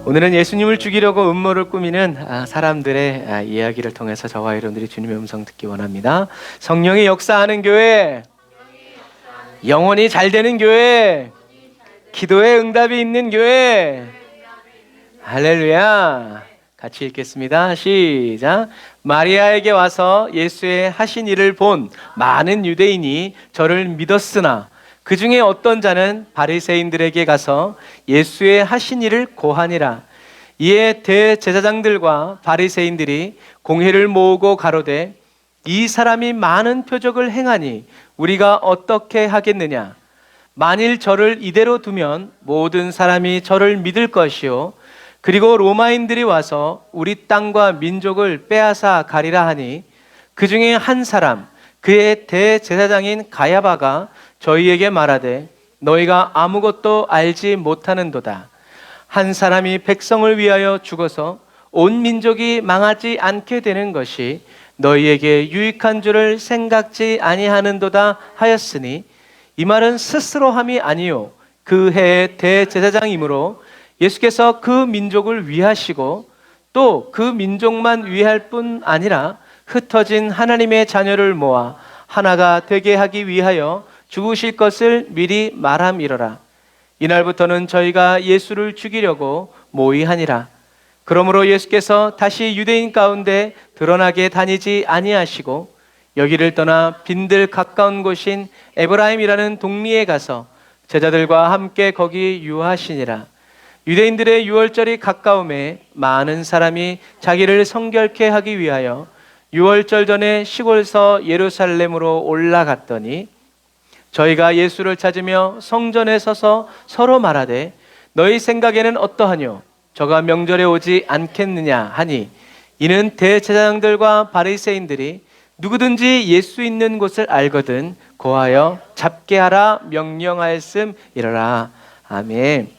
오늘은 예수님을 죽이려고 음모를 꾸미는 사람들의 이야기를 통해서 저와 여러분들이 주님의 음성 듣기 원합니다. 성령이 역사하는 교회, 영혼이 잘 되는 교회, 기도에 응답이 있는 교회. 할렐루야. 같이 읽겠습니다. 시작. 마리아에게 와서 예수의 하신 일을 본 많은 유대인이 저를 믿었으나 그 중에 어떤 자는 바리새인들에게 가서 예수의 하신 일을 고하니라. 이에 대제사장들과 바리새인들이 공회를 모으고 가로되 이 사람이 많은 표적을 행하니 우리가 어떻게 하겠느냐. 만일 저를 이대로 두면 모든 사람이 저를 믿을 것이요 그리고 로마인들이 와서 우리 땅과 민족을 빼앗아 가리라 하니 그 중에 한 사람 그의 대제사장인 가야바가 저희에게 말하되 너희가 아무것도 알지 못하는도다. 한 사람이 백성을 위하여 죽어서 온 민족이 망하지 않게 되는 것이 너희에게 유익한 줄을 생각지 아니하는도다 하였으니 이 말은 스스로 함이 아니요 그 해의 대제사장이므로 예수께서 그 민족을 위하시고 또 그 민족만 위할 뿐 아니라 흩어진 하나님의 자녀를 모아 하나가 되게 하기 위하여 죽으실 것을 미리 말함이러라. 이날부터는 저희가 예수를 죽이려고 모의하니라. 그러므로 예수께서 다시 유대인 가운데 드러나게 다니지 아니하시고 여기를 떠나 빈들 가까운 곳인 에브라임이라는 동리에 가서 제자들과 함께 거기 유하시니라. 유대인들의 유월절이 가까움에 많은 사람이 자기를 성결케 하기 위하여 유월절 전에 시골서 예루살렘으로 올라갔더니 저희가 예수를 찾으며 성전에 서서 서로 말하되 너희 생각에는 어떠하뇨? 저가 명절에 오지 않겠느냐 하니 이는 대제사장들과 바리새인들이 누구든지 예수 있는 곳을 알거든 고하여 잡게 하라 명령하였음이러라. 아멘.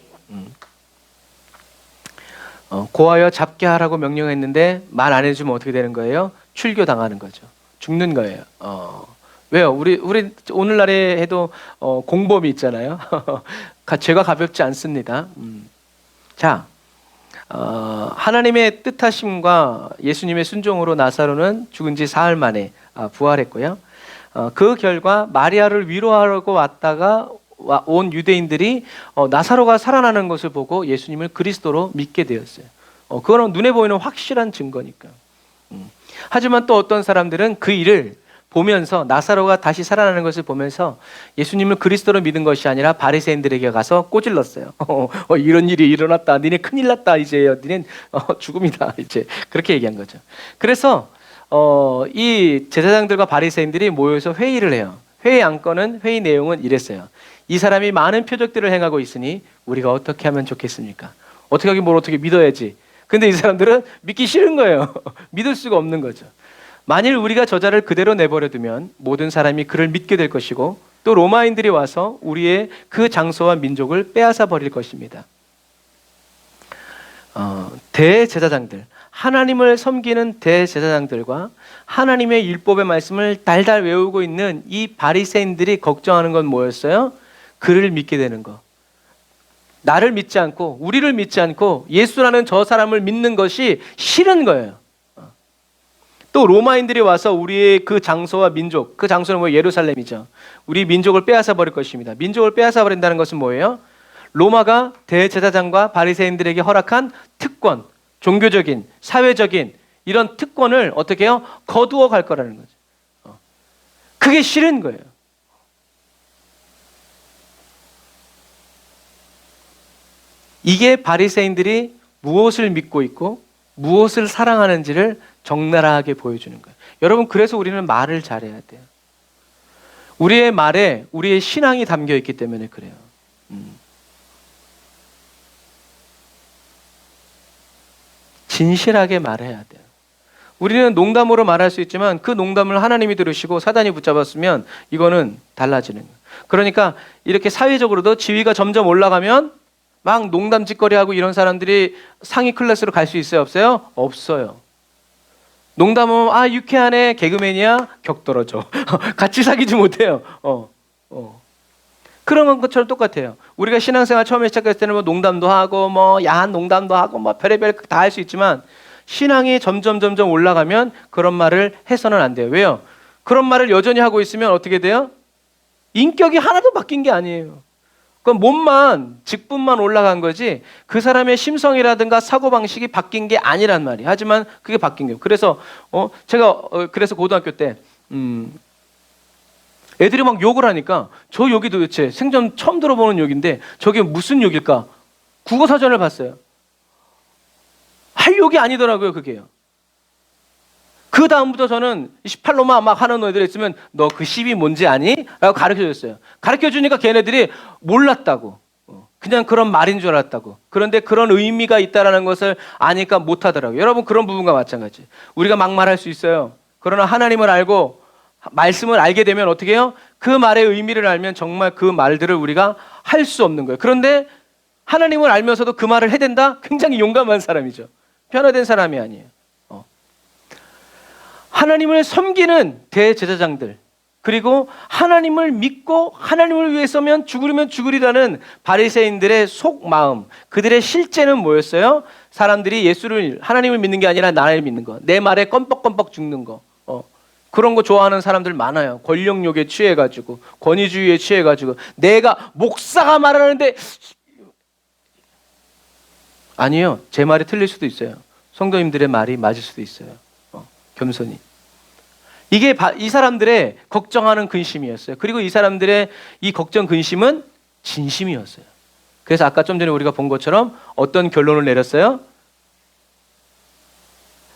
고하여 잡게 하라고 명령했는데 말 안 해주면 어떻게 되는 거예요? 출교당하는 거죠. 죽는 거예요. 왜요? 우리 오늘날에 해도 공범이 있잖아요. 죄가 가볍지 않습니다. 자, 하나님의 뜻하심과 예수님의 순종으로 나사로는 죽은 지 사흘 만에 부활했고요. 그 결과 마리아를 위로하려고 왔다가 온 유대인들이 나사로가 살아나는 것을 보고 예수님을 그리스도로 믿게 되었어요. 그거는 눈에 보이는 확실한 증거니까. 하지만 또 어떤 사람들은 그 일을 보면서 나사로가 다시 살아나는 것을 보면서 예수님을 그리스도로 믿은 것이 아니라 바리새인들에게 가서 꼬질렀어요. 이런 일이 일어났다. 니네 큰일 났다. 이제 니네 죽음이다. 이제 그렇게 얘기한 거죠. 그래서 이 제사장들과 바리새인들이 모여서 회의를 해요. 회의 안건은 회의 내용은 이랬어요. 이 사람이 많은 표적들을 행하고 있으니 우리가 어떻게 하면 좋겠습니까? 어떻게 하긴 뭘 어떻게 믿어야지. 근데 이 사람들은 믿기 싫은 거예요. 믿을 수가 없는 거죠. 만일 우리가 저자를 그대로 내버려두면 모든 사람이 그를 믿게 될 것이고 또 로마인들이 와서 우리의 그 장소와 민족을 빼앗아 버릴 것입니다. 대제사장들, 하나님을 섬기는 대제사장들과 하나님의 율법의 말씀을 달달 외우고 있는 이 바리새인들이 걱정하는 건 뭐였어요? 그를 믿게 되는 거. 나를 믿지 않고 우리를 믿지 않고 예수라는 저 사람을 믿는 것이 싫은 거예요. 또 로마인들이 와서 우리의 그 장소와 민족, 그 장소는 뭐 예루살렘이죠. 우리 민족을 빼앗아 버릴 것입니다. 민족을 빼앗아 버린다는 것은 뭐예요? 로마가 대제사장과 바리새인들에게 허락한 특권, 종교적인, 사회적인 이런 특권을 어떻게 해요? 거두어 갈 거라는 거죠. 그게 싫은 거예요. 이게 바리새인들이 무엇을 믿고 있고 무엇을 사랑하는지를 적나라하게 보여주는 거예요. 여러분, 그래서 우리는 말을 잘해야 돼요. 우리의 말에 우리의 신앙이 담겨 있기 때문에 그래요. 진실하게 말해야 돼요. 우리는 농담으로 말할 수 있지만 그 농담을 하나님이 들으시고 사단이 붙잡았으면 이거는 달라지는 거예요. 그러니까 이렇게 사회적으로도 지위가 점점 올라가면 막 농담 짓거리하고 이런 사람들이 상위 클래스로 갈 수 있어요? 없어요? 없어요. 농담은 유쾌하네, 개그맨이야, 격 떨어져. 같이 사귀지 못해요. 그런 것처럼 똑같아요. 우리가 신앙생활 처음에 시작했을 때는 뭐 농담도 하고 뭐 야한 농담도 하고 뭐 별의별 다 할 수 있지만 신앙이 점점 올라가면 그런 말을 해서는 안 돼요. 왜요? 그런 말을 여전히 하고 있으면 어떻게 돼요? 인격이 하나도 바뀐 게 아니에요. 그건 몸만, 직분만 올라간 거지 그 사람의 심성이라든가 사고방식이 바뀐 게 아니란 말이에요. 하지만 그게 바뀐 거예요. 그래서 제가 그래서 고등학교 때 애들이 막 욕을 하니까 저 욕이 도대체 생전 처음 들어보는 욕인데 저게 무슨 욕일까? 국어사전을 봤어요. 할 욕이 아니더라고요, 그게요. 그 다음부터 저는 18로마 막 하는 애들 있으면 너 그 10이 뭔지 아니? 라고 가르쳐줬어요. 가르쳐주니까 걔네들이 몰랐다고. 그냥 그런 말인 줄 알았다고. 그런데 그런 의미가 있다는 것을 아니까 못하더라고요. 여러분 그런 부분과 마찬가지. 우리가 막말할 수 있어요. 그러나 하나님을 알고 말씀을 알게 되면 어떻게 해요? 그 말의 의미를 알면 정말 그 말들을 우리가 할 수 없는 거예요. 그런데 하나님을 알면서도 그 말을 해댄다? 굉장히 용감한 사람이죠. 변화된 사람이 아니에요. 하나님을 섬기는 대제사장들, 그리고 하나님을 믿고 하나님을 위해서면 죽으려면 죽으리라는 바리새인들의 속마음, 그들의 실제는 뭐였어요? 사람들이 예수를, 하나님을 믿는 게 아니라 나를 믿는 거, 내 말에 껌뻑껌뻑 죽는 거, 그런 거 좋아하는 사람들 많아요. 권력욕에 취해가지고, 권위주의에 취해가지고, 내가 목사가 말하는데 아니요, 제 말이 틀릴 수도 있어요. 성도님들의 말이 맞을 수도 있어요. 겸손히. 이게 이 사람들의 걱정하는 근심이었어요. 그리고 이 사람들의 이 걱정 근심은 진심이었어요. 그래서 아까 좀 전에 우리가 본 것처럼 어떤 결론을 내렸어요?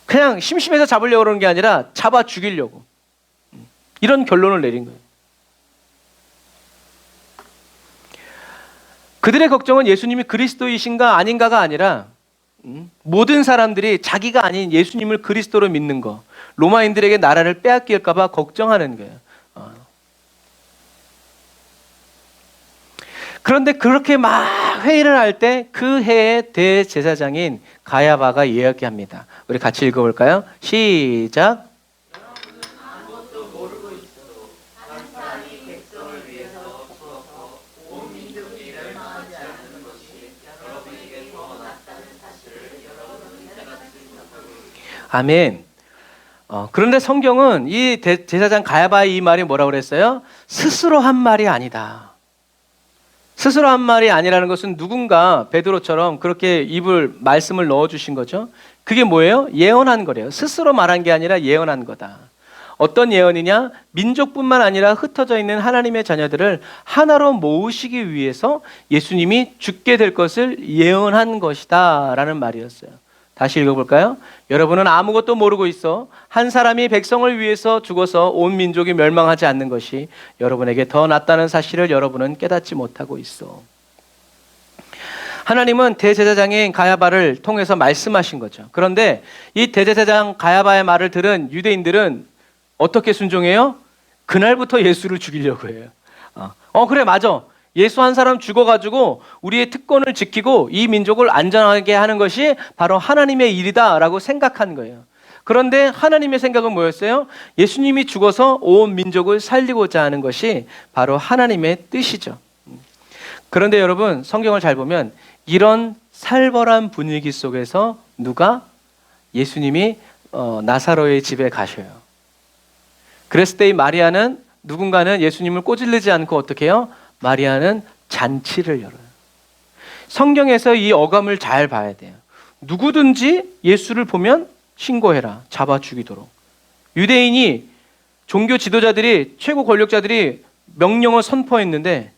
그냥 심심해서 잡으려고 그러는 게 아니라 잡아 죽이려고. 이런 결론을 내린 거예요. 그들의 걱정은 예수님이 그리스도이신가 아닌가가 아니라 모든 사람들이 자기가 아닌 예수님을 그리스도로 믿는 거, 로마인들에게 나라를 빼앗길까 봐 걱정하는 거예요. 그런데 그렇게 막 회의를 할 때 그 해의 대제사장인 가야바가 이야기합니다. 우리 같이 읽어볼까요? 시작. 아멘. 그런데 성경은 이 제사장 가야바의 이 말이 뭐라고 그랬어요? 스스로 한 말이 아니다. 스스로 한 말이 아니라는 것은 누군가 베드로처럼 그렇게 말씀을 넣어주신 거죠. 그게 뭐예요? 예언한 거래요. 스스로 말한 게 아니라 예언한 거다. 어떤 예언이냐? 민족뿐만 아니라 흩어져 있는 하나님의 자녀들을 하나로 모으시기 위해서 예수님이 죽게 될 것을 예언한 것이다 라는 말이었어요. 다시 읽어볼까요? 여러분은 아무것도 모르고 있어 한 사람이 백성을 위해서 죽어서 온 민족이 멸망하지 않는 것이 여러분에게 더 낫다는 사실을 여러분은 깨닫지 못하고 있어. 하나님은 대제사장인 가야바를 통해서 말씀하신 거죠. 그런데 이 대제사장 가야바의 말을 들은 유대인들은 어떻게 순종해요? 그날부터 예수를 죽이려고 해요. 그래 맞아. 예수 한 사람 죽어가지고 우리의 특권을 지키고 이 민족을 안전하게 하는 것이 바로 하나님의 일이다라고 생각한 거예요. 그런데 하나님의 생각은 뭐였어요? 예수님이 죽어서 온 민족을 살리고자 하는 것이 바로 하나님의 뜻이죠. 그런데 여러분 성경을 잘 보면 이런 살벌한 분위기 속에서 누가? 예수님이 나사로의 집에 가셔요. 그랬을 때 이 마리아는 누군가는 예수님을 꼬질르지 않고 어떻게 해요? 마리아는 잔치를 열어요. 성경에서 이 어감을 잘 봐야 돼요. 누구든지 예수를 보면 신고해라. 잡아 죽이도록. 유대인이 종교 지도자들이 최고 권력자들이 명령을 선포했는데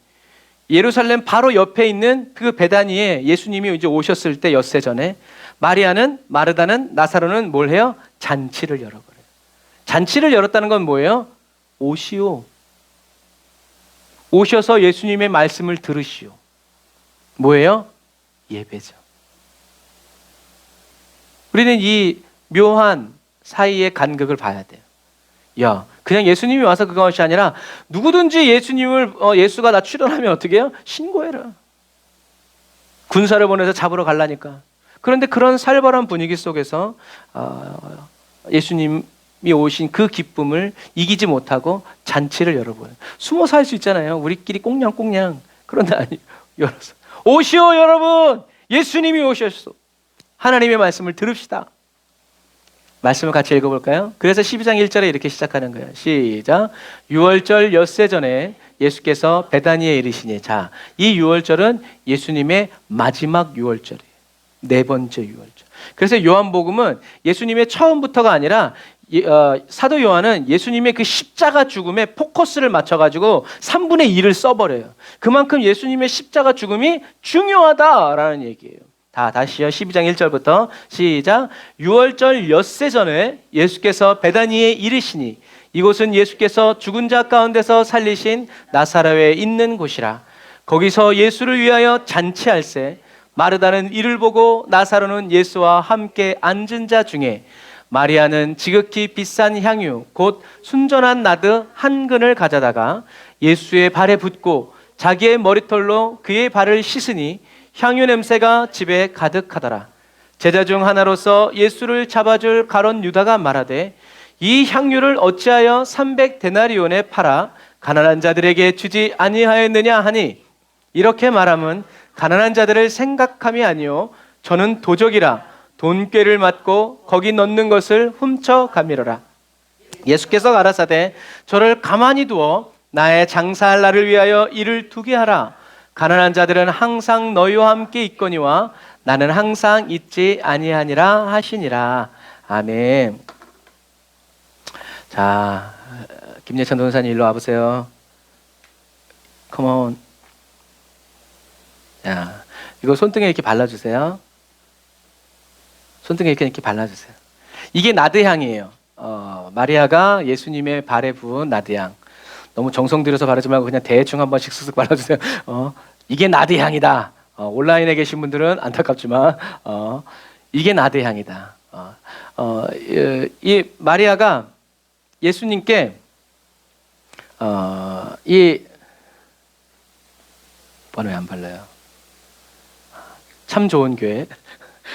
예루살렘 바로 옆에 있는 그 베다니에 예수님이 이제 오셨을 때 엿새 전에 마르다는 나사로는 뭘 해요? 잔치를 열어버려요. 잔치를 열었다는 건 뭐예요? 오시오. 오셔서 예수님의 말씀을 들으시오. 뭐예요? 예배죠. 우리는 이 묘한 사이의 간극을 봐야 돼요. 야, 그냥 예수님이 와서 그것이 아니라 누구든지 예수가 나 출연하면 어떻게 해요? 신고해라. 군사를 보내서 잡으러 갈라니까. 그런데 그런 살벌한 분위기 속에서 예수님 오신 그 기쁨을 이기지 못하고 잔치를 열어버려요. 숨어서 할 수 있잖아요. 우리끼리 꽁냥꽁냥. 그런데 아니, 열어서. 오시오 여러분! 예수님이 오셨어. 하나님의 말씀을 들읍시다. 말씀을 같이 읽어볼까요? 그래서 12장 1절에 이렇게 시작하는 거예요. 시작. 유월절 엿새 전에 예수께서 베다니에 이르시니. 자, 이 유월절은 예수님의 마지막 유월절이에요. 네 번째 유월절. 그래서 요한복음은 예수님의 처음부터가 아니라 사도 요한은 예수님의 그 십자가 죽음에 포커스를 맞춰가지고 3분의 2를 써버려요. 그만큼 예수님의 십자가 죽음이 중요하다라는 얘기예요. 다시요. 12장 1절부터 시작. 유월절 엿새 전에 예수께서 베다니에 이르시니 이곳은 예수께서 죽은 자 가운데서 살리신 나사렛에 있는 곳이라. 거기서 예수를 위하여 잔치할세. 마르다는 이를 보고 나사로는 예수와 함께 앉은 자 중에 마리아는 지극히 비싼 향유 곧 순전한 나드 한 근을 가져다가 예수의 발에 붓고 자기의 머리털로 그의 발을 씻으니 향유 냄새가 집에 가득하더라. 제자 중 하나로서 예수를 잡아줄 가룟 유다가 말하되 이 향유를 어찌하여 300데나리온에 팔아 가난한 자들에게 주지 아니하였느냐 하니 이렇게 말함은 가난한 자들을 생각함이 아니요 저는 도적이라 돈꾀를 맞고 거기 넣는 것을 훔쳐 가미러라. 예수께서 가라사대 저를 가만히 두어 나의 장사할 날을 위하여 이를 두게 하라. 가난한 자들은 항상 너희와 함께 있거니와 나는 항상 있지 아니하니라 하시니라. 아멘. 자, 김예찬 도사님 일로 와보세요. 컴온. 야, 이거 손등에 이렇게 발라주세요. 손등에 이렇게 발라주세요. 이게 나드향이에요. 마리아가 예수님의 발에 부은 나드향. 너무 정성 들여서 바르지 말고 그냥 대충 한 번씩 쓱쓱 발라주세요. 이게 나드향이다. 온라인에 계신 분들은 안타깝지만 이게 나드향이다. 이 마리아가 예수님께 이 번호에 안 발라요. 참 좋은 교회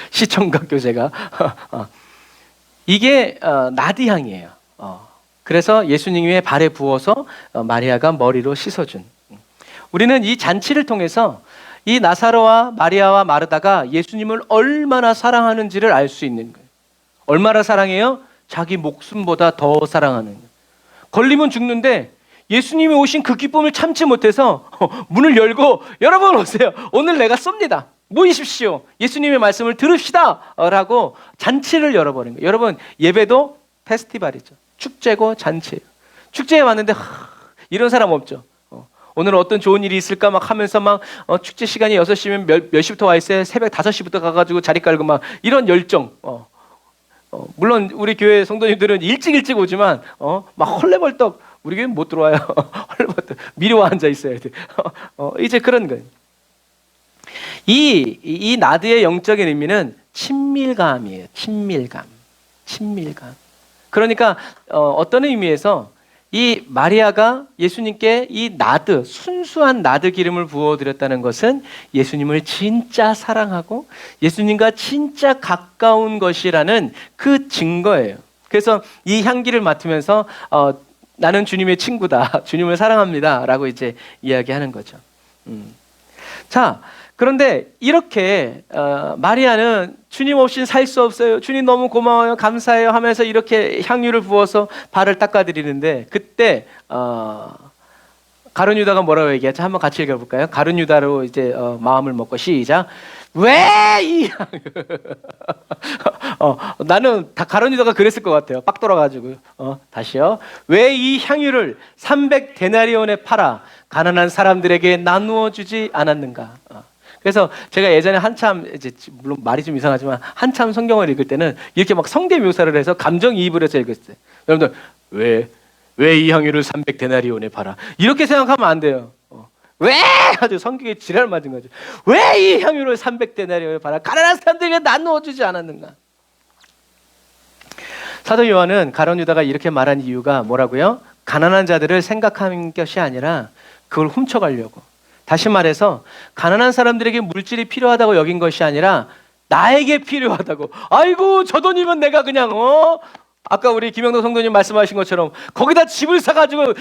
시청각 교제가 이게 나드향이에요. 그래서 예수님의 발에 부어서 마리아가 머리로 씻어준. 우리는 이 잔치를 통해서 이 나사로와 마리아와 마르다가 예수님을 얼마나 사랑하는지를 알 수 있는 거예요. 얼마나 사랑해요? 자기 목숨보다 더 사랑하는 거예요. 걸리면 죽는데 예수님이 오신 그 기쁨을 참지 못해서 문을 열고 여러분 오세요. 오늘 내가 쏩니다. 모이십시오. 예수님의 말씀을 들읍시다. 라고 잔치를 열어버린 거예요. 여러분 예배도 페스티벌이죠. 축제고 잔치예요. 축제에 왔는데 이런 사람 없죠. 오늘 어떤 좋은 일이 있을까 막 하면서 막 축제 시간이 6시면 몇 시부터 와 있어요. 새벽 5시부터 가가지고 자리 깔고 막 이런 열정. 물론 우리 교회 성도님들은 일찍 오지만 막 헐레벌떡 우리 교회는 못 들어와요. 헐레벌떡 미리 와 앉아 있어야 돼. 이제 그런 거예요. 이 나드의 영적인 의미는 친밀감이에요. 친밀감. 그러니까 어떤 의미에서 이 마리아가 예수님께 이 나드, 순수한 나드 기름을 부어드렸다는 것은 예수님을 진짜 사랑하고 예수님과 진짜 가까운 것이라는 그 증거예요. 그래서 이 향기를 맡으면서 나는 주님의 친구다, 주님을 사랑합니다 라고 이제 이야기하는 거죠. 자, 그런데 이렇게 마리아는 주님 없이는 살 수 없어요. 주님 너무 고마워요. 감사해요 하면서 이렇게 향유를 부어서 발을 닦아드리는데 그때 가룟 유다가 뭐라고 얘기하죠? 한번 같이 읽어볼까요? 가룟 유다로 이제 마음을 먹고 시작. 왜 이 향유? 나는 다 가룟 유다가 그랬을 것 같아요. 빡 돌아가지고 다시요. 왜 이 향유를 300데나리온에 팔아 가난한 사람들에게 나누어 주지 않았는가? 그래서 제가 예전에 한참 이제 물론 말이 좀 이상하지만 한참 성경을 읽을 때는 이렇게 막 성대 묘사를 해서 감정이입을 해서 읽었어요. 여러분들 왜 이 향유를 300데나리온에 팔아? 이렇게 생각하면 안 돼요. 왜? 아주 성경에 지랄 맞은 거죠. 왜 이 향유를 300데나리온에 팔아? 가난한 사람들에게 나누어 주지 않았는가? 사도 요한은 가룟 유다가 이렇게 말한 이유가 뭐라고요? 가난한 자들을 생각하는 것이 아니라 그걸 훔쳐가려고. 다시 말해서 가난한 사람들에게 물질이 필요하다고 여긴 것이 아니라 나에게 필요하다고. 아이고 저 돈이면 내가 그냥 아까 우리 김영도 성도님 말씀하신 것처럼 거기다 집을 사가지고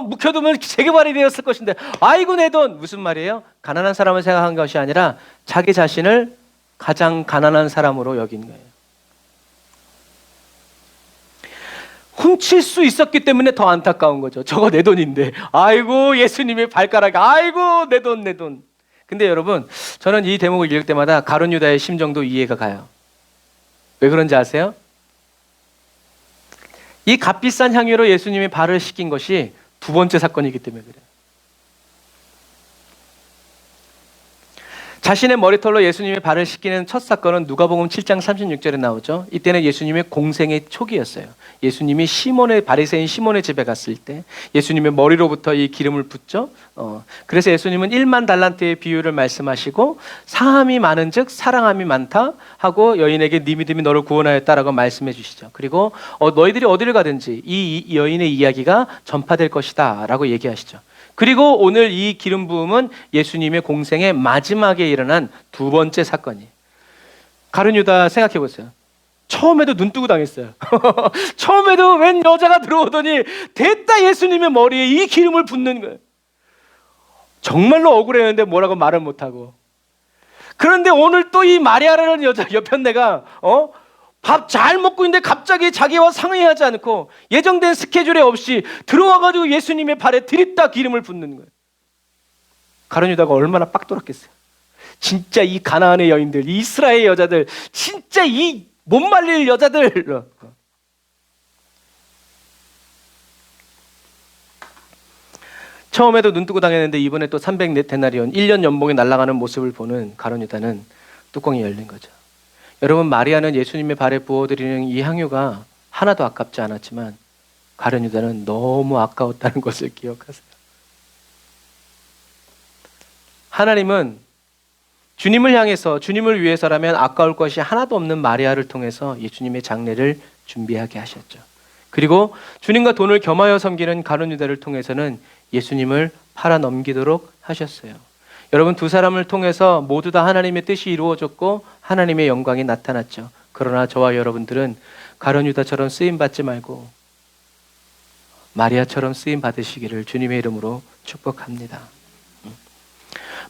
묵혀두면 재개발이 되었을 것인데 아이고 내 돈. 무슨 말이에요? 가난한 사람을 생각한 것이 아니라 자기 자신을 가장 가난한 사람으로 여긴 거예요. 훔칠 수 있었기 때문에 더 안타까운 거죠. 저거 내 돈인데. 아이고 예수님의 발가락이. 아이고 내 돈 내 돈. 근데 여러분, 저는 이 대목을 읽을 때마다 가룟 유다의 심정도 이해가 가요. 왜 그런지 아세요? 이 값비싼 향유로 예수님이 발을 씻긴 것이 두 번째 사건이기 때문에 그래요. 자신의 머리털로 예수님의 발을 씻기는 첫 사건은 누가복음 7장 36절에 나오죠. 이때는 예수님의 공생의 초기였어요. 예수님이 바리새인 시몬의 집에 갔을 때 예수님의 머리로부터 이 기름을 붓죠. 그래서 예수님은 1만 달란트의 비유를 말씀하시고 사함이 많은즉 사랑함이 많다 하고 여인에게 네 믿음이 너를 구원하였다라고 말씀해 주시죠. 그리고 너희들이 어디를 가든지 이 여인의 이야기가 전파될 것이다라고 얘기하시죠. 그리고 오늘 이 기름 부음은 예수님의 공생의 마지막에 일어난 두 번째 사건이에요. 가룟 유다 생각해 보세요. 처음에도 눈 뜨고 당했어요. 처음에도 웬 여자가 들어오더니 됐다 예수님의 머리에 이 기름을 붓는 거예요. 정말로 억울했는데 뭐라고 말을 못하고. 그런데 오늘 또 이 마리아라는 여자 옆에 내가 밥 잘 먹고 있는데 갑자기 자기와 상의하지 않고 예정된 스케줄에 없이 들어와가지고 예수님의 발에 들이다 기름을 붓는 거예요. 가룟 유다가 얼마나 빡돌았겠어요. 진짜 이 가나안의 여인들, 이 이스라엘 여자들, 진짜 이 못 말릴 여자들. 처음에도 눈 뜨고 당했는데 이번에 또 300데나리온 1년 연봉이 날아가는 모습을 보는 가룟 유다는 뚜껑이 열린 거죠. 여러분, 마리아는 예수님의 발에 부어드리는 이 향유가 하나도 아깝지 않았지만 가룟 유다는 너무 아까웠다는 것을 기억하세요. 하나님은 주님을 향해서, 주님을 위해서라면 아까울 것이 하나도 없는 마리아를 통해서 예수님의 장례를 준비하게 하셨죠. 그리고 주님과 돈을 겸하여 섬기는 가룟 유다를 통해서는 예수님을 팔아 넘기도록 하셨어요. 여러분, 두 사람을 통해서 모두 다 하나님의 뜻이 이루어졌고 하나님의 영광이 나타났죠. 그러나 저와 여러분들은 가룟 유다처럼 쓰임 받지 말고 마리아처럼 쓰임 받으시기를 주님의 이름으로 축복합니다.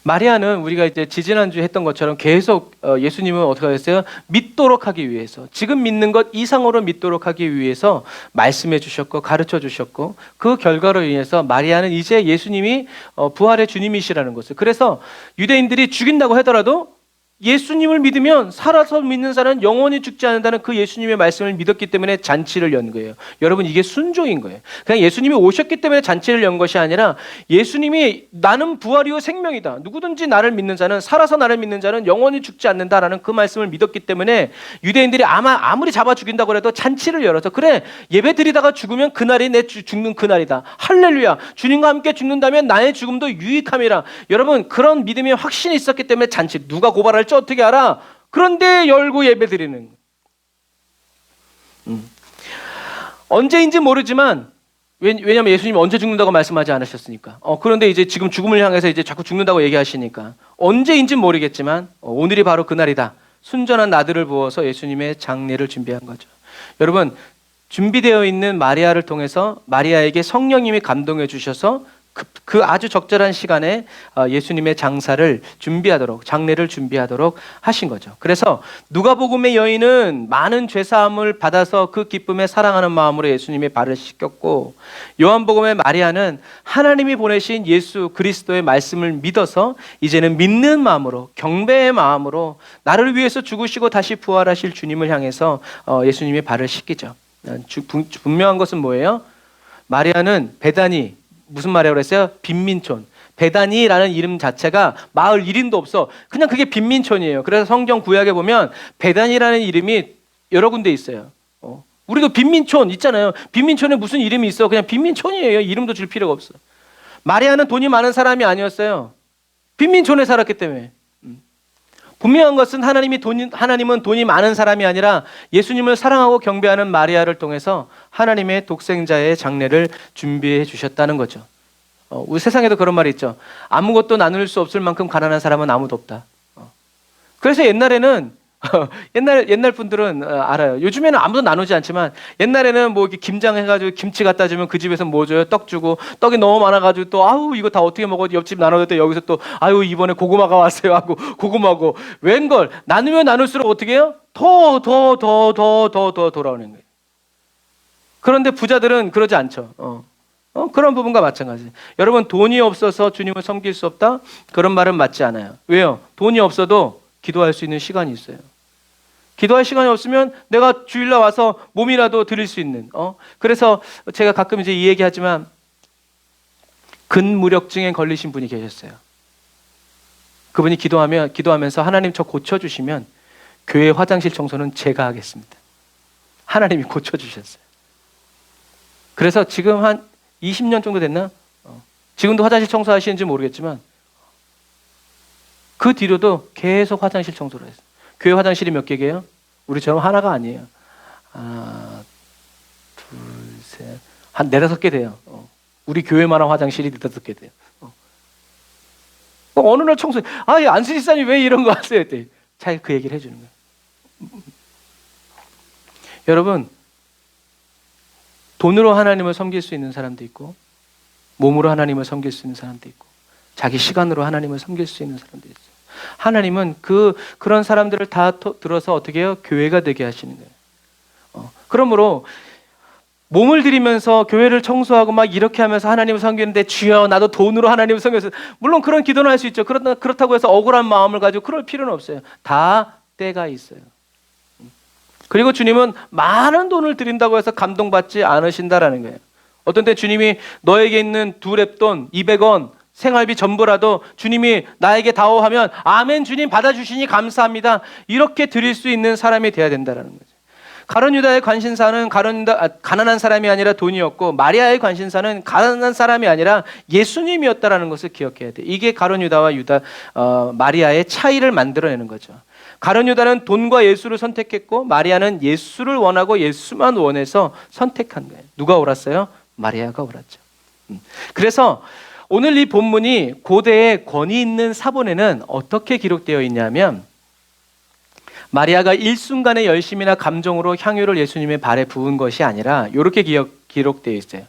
마리아는 우리가 이제 지지난주에 했던 것처럼 계속 예수님은 어떻게 하셨어요? 믿도록 하기 위해서, 지금 믿는 것 이상으로 믿도록 하기 위해서 말씀해 주셨고 가르쳐 주셨고, 그 결과로 인해서 마리아는 이제 예수님이 부활의 주님이시라는 것을, 그래서 유대인들이 죽인다고 하더라도 예수님을 믿으면 살아서 믿는 사람은 영원히 죽지 않는다는 그 예수님의 말씀을 믿었기 때문에 잔치를 연 거예요. 여러분, 이게 순종인 거예요. 그냥 예수님이 오셨기 때문에 잔치를 연 것이 아니라 예수님이 나는 부활이요 생명이다, 누구든지 나를 믿는 자는, 살아서 나를 믿는 자는 영원히 죽지 않는다라는 그 말씀을 믿었기 때문에 유대인들이 아무리 잡아 죽인다고 해도 잔치를 열어서, 그래 예배 드리다가 죽으면 그날이 내 죽는 그날이다, 할렐루야, 주님과 함께 죽는다면 나의 죽음도 유익함이라. 여러분, 그런 믿음의 확신이 있었기 때문에 잔치, 누가 고발할 어떻게 알아? 그런데 열고 예배 드리는. 언제인지 모르지만, 왜냐하면 예수님이 언제 죽는다고 말씀하지 않으셨으니까. 그런데 이제 지금 죽음을 향해서 이제 자꾸 죽는다고 얘기하시니까 언제인지 모르겠지만 오늘이 바로 그날이다. 순전한 나들을 부어서 예수님의 장례를 준비한 거죠. 여러분, 준비되어 있는 마리아를 통해서 마리아에게 성령님이 감동해 주셔서 그 아주 적절한 시간에 예수님의 장례를 준비하도록 하신 거죠. 그래서 누가복음의 여인은 많은 죄사함을 받아서 그 기쁨에 사랑하는 마음으로 예수님의 발을 씻겼고, 요한복음의 마리아는 하나님이 보내신 예수 그리스도의 말씀을 믿어서 이제는 믿는 마음으로, 경배의 마음으로 나를 위해서 죽으시고 다시 부활하실 주님을 향해서 예수님의 발을 씻기죠. 분명한 것은 뭐예요? 마리아는 베다니, 무슨 말이라고 했어요? 빈민촌. 베다니라는 이름 자체가 마을 이름도 없어. 그냥 그게 빈민촌이에요. 그래서 성경 구약에 보면 베다니라는 이름이 여러 군데 있어요. 우리도 빈민촌 있잖아요. 빈민촌에 무슨 이름이 있어? 그냥 빈민촌이에요. 이름도 줄 필요가 없어. 마리아는 돈이 많은 사람이 아니었어요. 빈민촌에 살았기 때문에. 분명한 것은 하나님은 돈이 많은 사람이 아니라 예수님을 사랑하고 경배하는 마리아를 통해서 하나님의 독생자의 장례를 준비해 주셨다는 거죠. 우리 세상에도 그런 말이 있죠. 아무것도 나눌 수 없을 만큼 가난한 사람은 아무도 없다. 그래서 옛날에는 옛날 분들은 알아요. 요즘에는 아무도 나누지 않지만 옛날에는 뭐 이렇게 김장해가지고 김치 갖다 주면 그 집에서 뭐 줘요? 떡 주고 떡이 너무 많아가지고 또 아우 이거 다 어떻게 먹어? 옆집 나눠줬더니 여기서 또 아유 이번에 고구마가 왔어요 하고 고구마고 웬걸 나누면 나눌수록 어떻게 해요? 더 돌아오는 거예요. 그런데 부자들은 그러지 않죠. 그런 부분과 마찬가지. 여러분 돈이 없어서 주님을 섬길 수 없다? 그런 말은 맞지 않아요. 왜요? 돈이 없어도 기도할 수 있는 시간이 있어요. 기도할 시간이 없으면 내가 주일날 와서 몸이라도 드릴 수 있는. 그래서 제가 가끔 이제 이 얘기하지만 근무력증에 걸리신 분이 계셨어요. 그분이 기도하면서 하나님 저 고쳐주시면 교회 화장실 청소는 제가 하겠습니다. 하나님이 고쳐주셨어요. 그래서 지금 한 20년 정도 됐나? 지금도 화장실 청소하시는지 모르겠지만 그 뒤로도 계속 화장실 청소를 했어요. 교회 화장실이 몇 개예요? 우리처럼 하나가 아니에요. 하나, 둘, 셋, 한 4-5개 돼요. 우리 교회만한 화장실이 4-5개 돼요. 어느 날 청소해. 안수지 사님이 왜 이런 거 하세요? 했더니 자기가 그 얘기를 해주는 거예요. 여러분, 돈으로 하나님을 섬길 수 있는 사람도 있고 몸으로 하나님을 섬길 수 있는 사람도 있고 자기 시간으로 하나님을 섬길 수 있는 사람도 있어요. 하나님은 그런 사람들을 다 들어서 어떻게 해요? 교회가 되게 하시는 거예요. 그러므로 몸을 들이면서 교회를 청소하고 막 이렇게 하면서 하나님을 섬기는데 주여 나도 돈으로 하나님을 섬겨서 물론 그런 기도는 할 수 있죠. 그렇다고 해서 억울한 마음을 가지고 그럴 필요는 없어요. 다 때가 있어요. 그리고 주님은 많은 돈을 드린다고 해서 감동받지 않으신다라는 거예요. 어떤 때 주님이 너에게 있는 2랩돈 200원 생활비 전부라도 주님이 나에게 다오하면 아멘 주님 받아주시니 감사합니다. 이렇게 드릴 수 있는 사람이 돼야 된다는 거죠. 가룟 유다의 관신사는 가난한 사람이 아니라 돈이었고 마리아의 관신사는 가난한 사람이 아니라 예수님이었다라는 것을 기억해야 돼요. 이게 가룟 유다와 마리아의 차이를 만들어내는 거죠. 가룟 유다는 돈과 예수를 선택했고 마리아는 예수를 원하고 예수만 원해서 선택한 거예요. 누가 옳았어요? 마리아가 옳았죠. 그래서 오늘 이 본문이 고대의 권위 있는 사본에는 어떻게 기록되어 있냐면 마리아가 일순간의 열심이나 감정으로 향유를 예수님의 발에 부은 것이 아니라 이렇게 기록되어 있어요.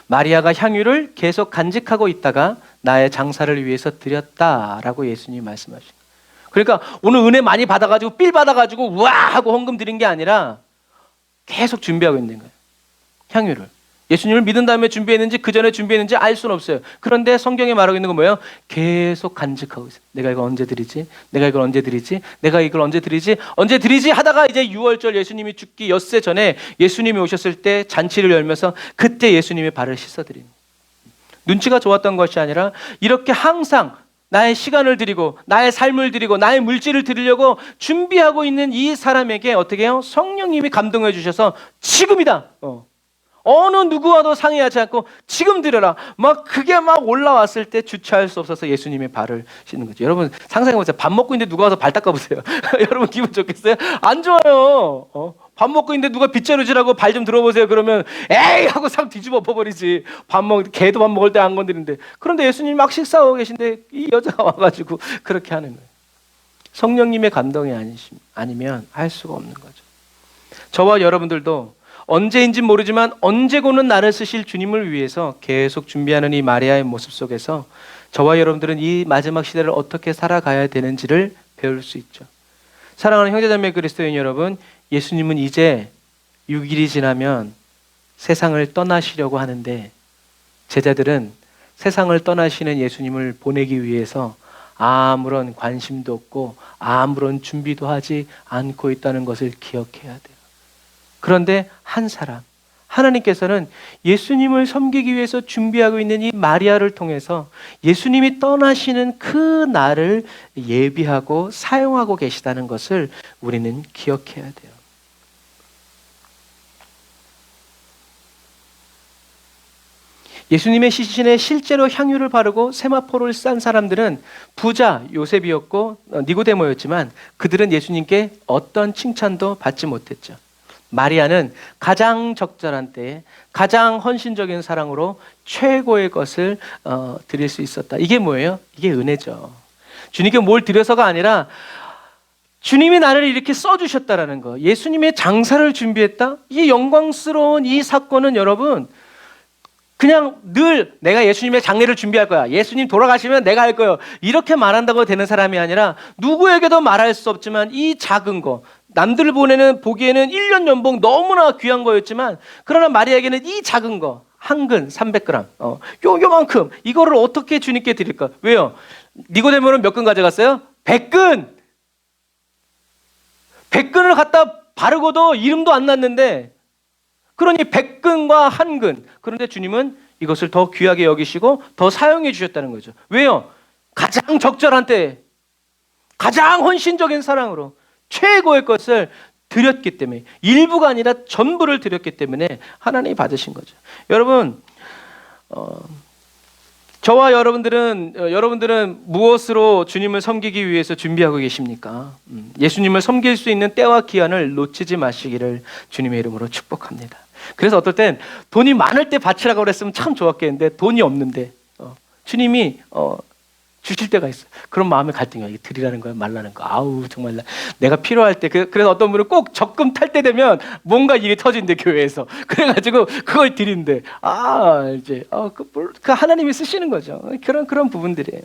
마리아가 향유를 계속 간직하고 있다가 나의 장사를 위해서 드렸다라고 예수님이 말씀하십니다. 그러니까 오늘 은혜 많이 받아가지고 삘 받아가지고 우와 하고 헌금 드린 게 아니라 계속 준비하고 있는 거예요. 향유를. 예수님을 믿은 다음에 준비했는지 그 전에 준비했는지 알 수는 없어요. 그런데 성경에 말하고 있는 건 뭐예요? 계속 간직하고 있어요. 내가 이걸 언제 드리지? 내가 이걸 언제 드리지? 내가 이걸 언제 드리지? 언제 드리지? 하다가 이제 6월절 예수님이 죽기 엿새 전에 예수님이 오셨을 때 잔치를 열면서 그때 예수님의 발을 씻어드린 눈치가 좋았던 것이 아니라 이렇게 항상 나의 시간을 드리고 나의 삶을 드리고 나의 물질을 드리려고 준비하고 있는 이 사람에게 어떻게 해요? 성령님이 감동해 주셔서 지금이다. 어느 누구와도 상의하지 않고 지금 드려라. 그게 막 올라왔을 때 주체할 수 없어서 예수님의 발을 씻는 거죠. 여러분 상상해보세요. 밥 먹고 있는데 누가 와서 발 닦아보세요. 여러분 기분 좋겠어요? 안 좋아요. 밥 먹고 있는데 누가 빗자루질하고 발 좀 들어보세요. 그러면 에이 하고 상 뒤집어 엎어버리지. 개도 밥 먹을 때 안 건드리는데. 그런데 예수님이 막 식사하고 계신데 이 여자가 와가지고 그렇게 하는 거예요. 성령님의 감동이 아니면 할 수가 없는 거죠. 저와 여러분들도 언제인지 모르지만 언제고는 나를 쓰실 주님을 위해서 계속 준비하는 이 마리아의 모습 속에서 저와 여러분들은 이 마지막 시대를 어떻게 살아가야 되는지를 배울 수 있죠. 사랑하는 형제자매 그리스도인 여러분, 예수님은 이제 6일이 지나면 세상을 떠나시려고 하는데 제자들은 세상을 떠나시는 예수님을 보내기 위해서 아무런 관심도 없고 아무런 준비도 하지 않고 있다는 것을 기억해야 돼요. 그런데 한 사람, 하나님께서는 예수님을 섬기기 위해서 준비하고 있는 이 마리아를 통해서 예수님이 떠나시는 그 날을 예비하고 사용하고 계시다는 것을 우리는 기억해야 돼요. 예수님의 시신에 실제로 향유를 바르고 세마포를 싼 사람들은 부자 요셉이었고 니고데모였지만 그들은 예수님께 어떤 칭찬도 받지 못했죠. 마리아는 가장 적절한 때에 가장 헌신적인 사랑으로 최고의 것을 드릴 수 있었다. 이게 뭐예요? 이게 은혜죠. 주님께 뭘 드려서가 아니라 주님이 나를 이렇게 써주셨다라는 거, 예수님의 장사를 준비했다? 이 영광스러운 이 사건은 여러분, 그냥 늘 내가 예수님의 장례를 준비할 거야, 예수님 돌아가시면 내가 할 거예요, 이렇게 말한다고 되는 사람이 아니라 누구에게도 말할 수 없지만 이 작은 거, 남들 보기에는 1년 연봉 너무나 귀한 거였지만, 그러나 마리아에게는 이 작은 거, 한근 300g, 요만큼, 이거를 어떻게 주님께 드릴까? 왜요? 니고데모는 몇 근 가져갔어요? 100근! 100근을 갖다 바르고도 이름도 안 났는데, 그러니 100근과 한근. 그런데 주님은 이것을 더 귀하게 여기시고 더 사용해 주셨다는 거죠. 왜요? 가장 적절한 때, 가장 헌신적인 사랑으로 최고의 것을 드렸기 때문에, 일부가 아니라 전부를 드렸기 때문에 하나님이 받으신 거죠. 여러분, 저와 여러분들은 무엇으로 주님을 섬기기 위해서 준비하고 계십니까? 예수님을 섬길 수 있는 때와 기한을 놓치지 마시기를 주님의 이름으로 축복합니다. 그래서 어떨 땐 돈이 많을 때 바치라고 그랬으면 참 좋았겠는데, 돈이 없는데 주님이 주실 때가 있어요. 그런 마음의 갈등이야. 이게 드리라는 거야, 말라는 거. 아우, 정말 내가 필요할 때. 그래서 어떤 분은 꼭 적금 탈 때 되면 뭔가 일이 터진대, 교회에서. 그래가지고 그걸 드린대. 그 하나님이 쓰시는 거죠. 그런 부분들이에요.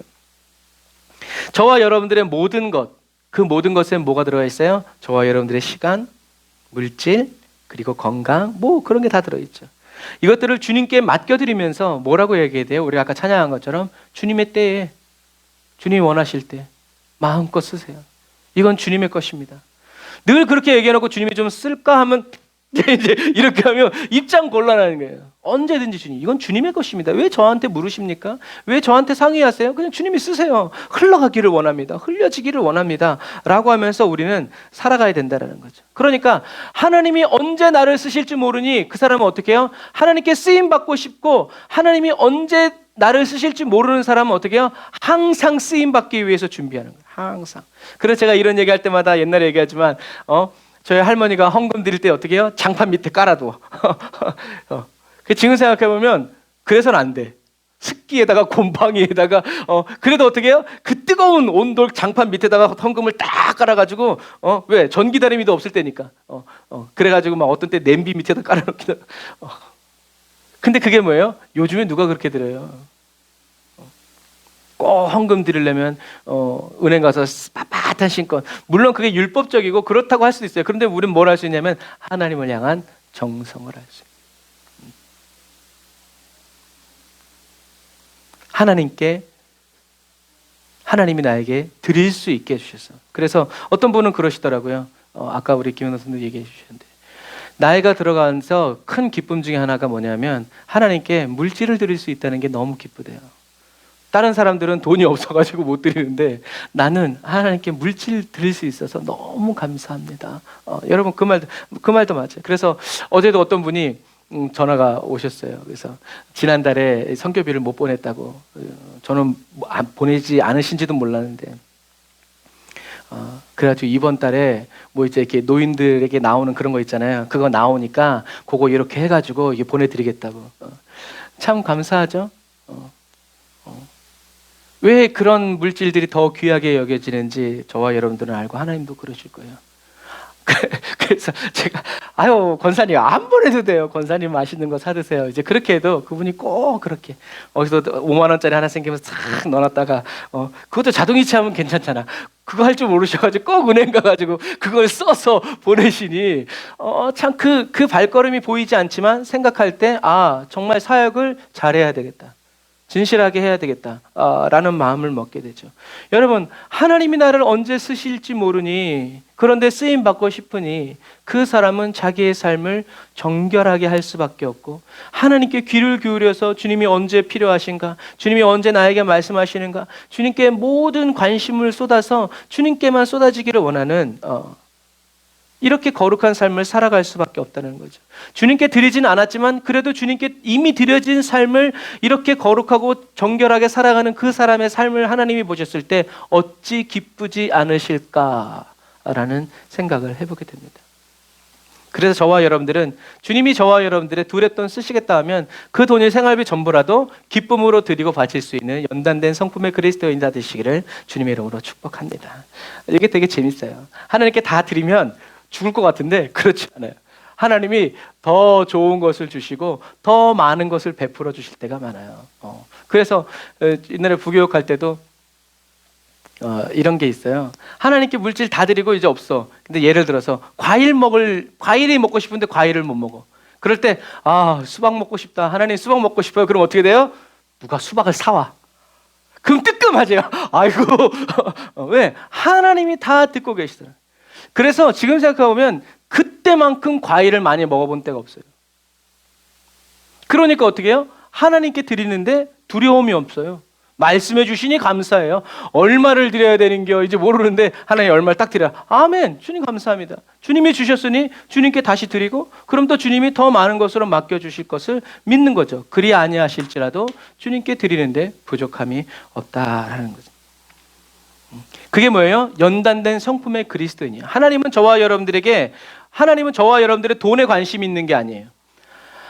저와 여러분들의 모든 것, 그 모든 것에 뭐가 들어가 있어요? 저와 여러분들의 시간, 물질, 그리고 건강, 그런 게 다 들어있죠. 이것들을 주님께 맡겨드리면서 뭐라고 얘기해야 돼요? 우리가 아까 찬양한 것처럼 주님의 때에, 주님이 원하실 때 마음껏 쓰세요. 이건 주님의 것입니다. 늘 그렇게 얘기해놓고 주님이 좀 쓸까 하면 이제 이렇게 하면 입장 곤란하는 거예요. 언제든지 주님, 이건 주님의 것입니다. 왜 저한테 물으십니까? 왜 저한테 상의하세요? 그냥 주님이 쓰세요. 흘러가기를 원합니다. 흘려지기를 원합니다. 라고 하면서 우리는 살아가야 된다는 거죠. 그러니까 하나님이 언제 나를 쓰실지 모르니 그 사람은 어떻게 해요? 하나님께 쓰임받고 싶고, 하나님이 언제 나를 쓰실지 모르는 사람은 어떻게 해요? 항상 쓰임받기 위해서 준비하는 거예요. 항상. 그래서 제가 이런 얘기할 때마다 옛날에 얘기하지만 저희 할머니가 헌금 드릴 때 어떻게 해요? 장판 밑에 깔아둬. 지금 생각해보면 그래서는 안 돼. 습기에다가 곰팡이에다가 그래도 어떻게 해요? 그 뜨거운 온돌 장판 밑에다가 헌금을 딱 깔아가지고 왜? 전기다리미도 없을 때니까. 그래가지고 막 어떤 때 냄비 밑에다 깔아놓기도. 근데 그게 뭐예요? 요즘에 누가 그렇게 드려요? 꼭 헌금 드리려면 은행 가서 빳빳한 신권, 물론 그게 율법적이고 그렇다고 할 수도 있어요. 그런데 우리는 뭘 할 수 있냐면 하나님을 향한 정성을 할 수 있어요. 하나님이 나에게 드릴 수 있게 해주셨어. 그래서 어떤 분은 그러시더라고요. 아까 우리 김은호 선생님 얘기해 주셨는데, 나이가 들어가면서 큰 기쁨 중에 하나가 뭐냐면 하나님께 물질을 드릴 수 있다는 게 너무 기쁘대요. 다른 사람들은 돈이 없어가지고 못 드리는데 나는 하나님께 물질 드릴 수 있어서 너무 감사합니다. 여러분 그 말도 맞아요. 그래서 어제도 어떤 분이 전화가 오셨어요. 그래서 지난달에 선교비를 못 보냈다고. 저는 보내지 않으신지도 몰랐는데 그래가지고 이번 달에 이제 이렇게 노인들에게 나오는 그런 거 있잖아요. 그거 나오니까 그거 이렇게 해가지고 이게 보내드리겠다고. 참 감사하죠. 왜 그런 물질들이 더 귀하게 여겨지는지 저와 여러분들은 알고 하나님도 그러실 거예요. 그래서 제가 권사님 안 보내도 돼요. 권사님 맛있는 거 사드세요. 이제 그렇게 해도 그분이 꼭 그렇게 어디서 5만 원짜리 하나 생기면 싹 넣어놨다가 그것도 자동이체 하면 괜찮잖아. 그거 할 줄 모르셔가지고 꼭 은행 가가지고 그걸 써서 보내시니 참 그 발걸음이 보이지 않지만 생각할 때 정말 사역을 잘해야 되겠다. 진실하게 해야 되겠다 라는 마음을 먹게 되죠. 여러분, 하나님이 나를 언제 쓰실지 모르니, 그런데 쓰임받고 싶으니 그 사람은 자기의 삶을 정결하게 할 수밖에 없고, 하나님께 귀를 기울여서 주님이 언제 필요하신가, 주님이 언제 나에게 말씀하시는가, 주님께 모든 관심을 쏟아서 주님께만 쏟아지기를 원하는 이렇게 거룩한 삶을 살아갈 수밖에 없다는 거죠. 주님께 드리진 않았지만 그래도 주님께 이미 드려진 삶을 이렇게 거룩하고 정결하게 살아가는 그 사람의 삶을 하나님이 보셨을 때 어찌 기쁘지 않으실까라는 생각을 해보게 됩니다. 그래서 저와 여러분들은 주님이 저와 여러분들의 두랫돈 쓰시겠다 하면 그 돈이 생활비 전부라도 기쁨으로 드리고 바칠 수 있는 연단된 성품의 그리스도인자 되시기를 주님의 이름으로 축복합니다. 이게 되게 재밌어요. 하나님께 다 드리면 죽을 것 같은데 그렇지 않아요. 하나님이 더 좋은 것을 주시고 더 많은 것을 베풀어 주실 때가 많아요. 그래서 옛날에 부교육할 때도 이런 게 있어요. 하나님께 물질 다 드리고 이제 없어. 근데 예를 들어서 과일이 먹고 싶은데 과일을 못 먹어. 그럴 때 수박 먹고 싶다. 하나님 수박 먹고 싶어요. 그럼 어떻게 돼요? 누가 수박을 사와. 그럼 뜨끔하죠. 아이고 왜? 하나님이 다 듣고 계시더라고요. 그래서 지금 생각해보면 그때만큼 과일을 많이 먹어본 때가 없어요. 그러니까 어떻게 해요? 하나님께 드리는데 두려움이 없어요. 말씀해 주시니 감사해요. 얼마를 드려야 되는겨 이제 모르는데 하나님 얼마를 딱 드려. 아멘. 주님 감사합니다. 주님이 주셨으니 주님께 다시 드리고 그럼 또 주님이 더 많은 것으로 맡겨주실 것을 믿는 거죠. 그리 아니하실지라도 주님께 드리는데 부족함이 없다라는 거죠. 그게 뭐예요? 연단된 성품의 그리스도인이에요. 하나님은 저와 여러분들의 돈에 관심이 있는 게 아니에요.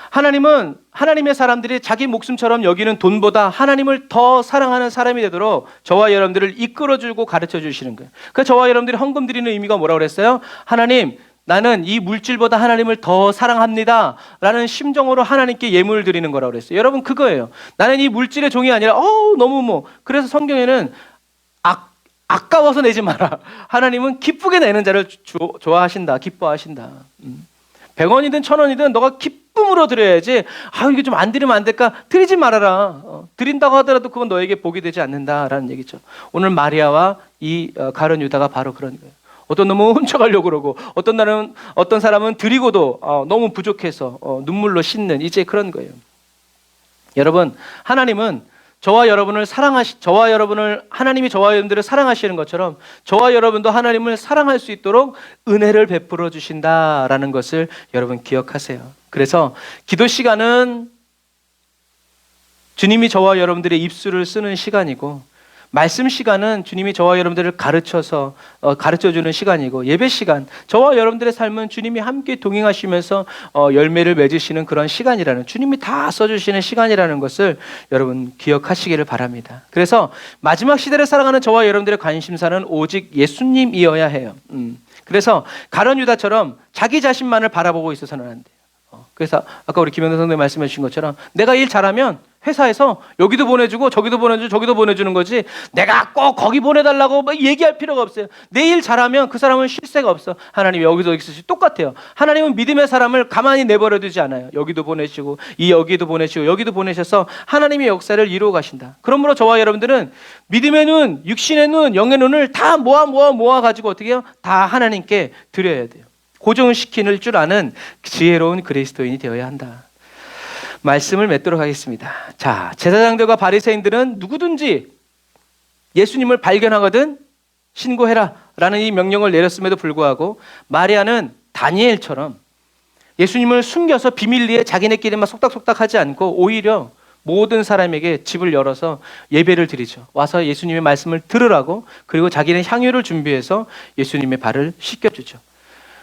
하나님은 하나님의 사람들이 자기 목숨처럼 여기는 돈보다 하나님을 더 사랑하는 사람이 되도록 저와 여러분들을 이끌어주고 가르쳐 주시는 거예요. 그래서 저와 여러분들이 헌금 드리는 의미가 뭐라고 그랬어요? 하나님, 나는 이 물질보다 하나님을 더 사랑합니다 라는 심정으로 하나님께 예물을 드리는 거라고 그랬어요. 여러분 그거예요. 나는 이 물질의 종이 아니라 너무 그래서 성경에는 아까워서 내지 마라. 하나님은 기쁘게 내는 자를 좋아하신다. 기뻐하신다. 100원이든 1000원이든 너가 기쁨으로 드려야지. 이게 좀 안 드리면 안 될까? 드리지 말아라. 드린다고 하더라도 그건 너에게 복이 되지 않는다라는 얘기죠. 오늘 마리아와 이 가룟 유다가 바로 그런 거예요. 어떤 놈은 훔쳐가려고 그러고 어떤 사람은 드리고도 너무 부족해서 눈물로 씻는 이제 그런 거예요. 여러분 하나님은 하나님이 저와 여러분들을 사랑하시는 것처럼 저와 여러분도 하나님을 사랑할 수 있도록 은혜를 베풀어 주신다라는 것을 여러분 기억하세요. 그래서 기도 시간은 주님이 저와 여러분들의 입술을 쓰는 시간이고 말씀 시간은 주님이 저와 여러분들을 가르쳐주는 시간이고 예배 시간, 저와 여러분들의 삶은 주님이 함께 동행하시면서 열매를 맺으시는 그런 시간이라는, 주님이 다 써주시는 시간이라는 것을 여러분 기억하시기를 바랍니다. 그래서 마지막 시대를 살아가는 저와 여러분들의 관심사는 오직 예수님이어야 해요. 그래서 가룟 유다처럼 자기 자신만을 바라보고 있어서는 안 돼요. 그래서 아까 우리 김영선 선생님 말씀해 주신 것처럼 내가 일 잘하면 회사에서 여기도 보내주고 저기도 보내주는 거지 내가 꼭 거기 보내달라고 막 얘기할 필요가 없어요. 내 일 잘하면 그 사람은 쉴 새가 없어. 하나님이 여기도 똑같아요. 하나님은 믿음의 사람을 가만히 내버려 두지 않아요. 여기도 보내시고 여기도 보내시고 여기도 보내셔서 하나님의 역사를 이루어 가신다. 그러므로 저와 여러분들은 믿음의 눈, 육신의 눈, 영의 눈을 다 모아 가지고 어떻게 해요? 다 하나님께 드려야 돼요. 고정시키는 줄 아는 지혜로운 그리스도인이 되어야 한다. 말씀을 맺도록 하겠습니다. 자, 제사장들과 바리새인들은 누구든지 예수님을 발견하거든 신고해라 라는 이 명령을 내렸음에도 불구하고 마리아는 다니엘처럼 예수님을 숨겨서 비밀리에 자기네끼리만 속닥속닥 하지 않고 오히려 모든 사람에게 집을 열어서 예배를 드리죠. 와서 예수님의 말씀을 들으라고, 그리고 자기는 향유를 준비해서 예수님의 발을 씻겨주죠.